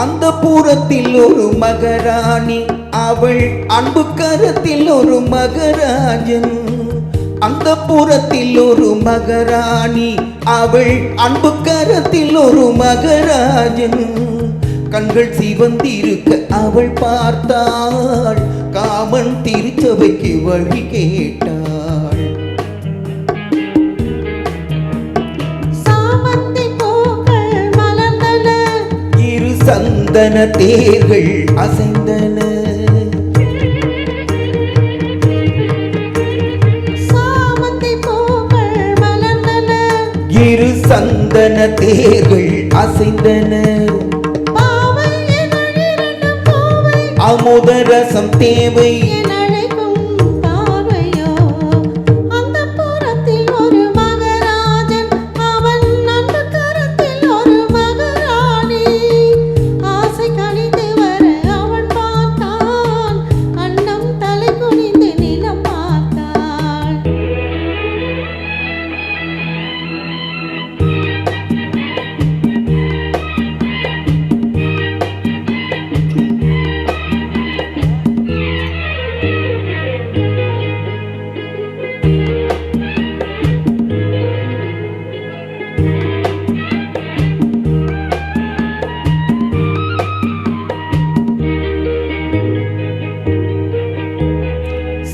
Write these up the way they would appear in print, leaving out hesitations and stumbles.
அந்த புறத்தில் ஒரு மகாராணி, அவள் அன்பு கரத்தில் ஒரு மகராஜன். அந்த புறத்தில் ஒரு மகாராணி, அவள் அன்பு கரத்தில் ஒரு மகராஜன். கண்கள் சிவந்திருக்க அவள் பார்த்தாள், காமன் திருச்சபைக்கு வழி கேட்டாள். இரு சந்தன தேர்கள் அசைந்தன. இரு சந்தன தேர்கள் அசைந்தன. அமுதரசம் தேவை.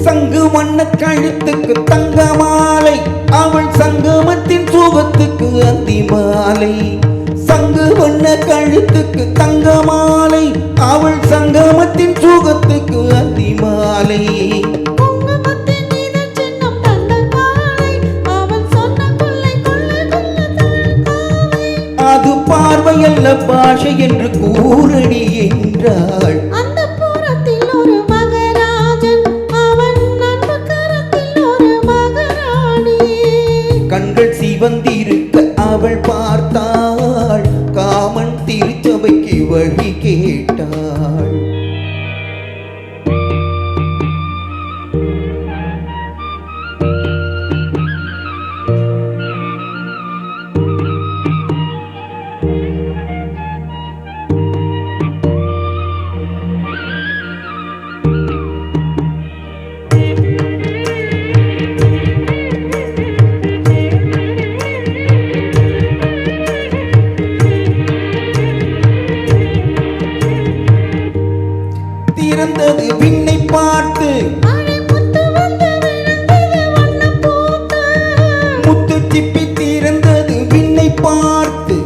சங்கு வண்ண கழுத்துக்கு தங்க மாலை, அவள் சங்கமத்தின் சுகத்துக்கு அந்தி மாலை. சங்கு வண்ண கழுத்துக்கு தங்க மாலை, அவள் சங்கமத்தின் சுகத்துக்கு அந்தி மாலை. அது பார்வையல்ல பாஷை என்று கூறடி என்றாள். கண்கள் சிவந்திருக்க அவள் பார்த்தாள், காமன் திருச்சபைக்கு வழி கேட்டாள். திறந்தது விண்ணை பார்த்து, முத்து சிப்பி திறந்தது விண்ணை பார்த்து.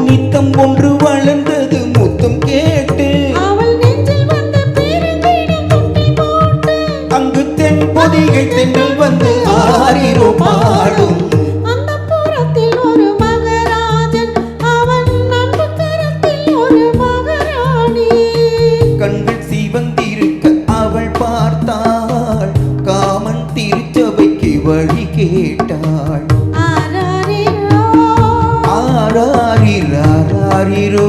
நித்தம் ஒன்று வளர்ந்தது முத்தம் கேட்டு, அங்கு தென் பொதிகை தென்றல் வந்து ஆரிரோ பாடும். கண்கள் சிவந்திருக்க அவள் பார்த்தாள், காமன் திருச்சபைக்கு வழி கேட்டாள். ஆராரிரோ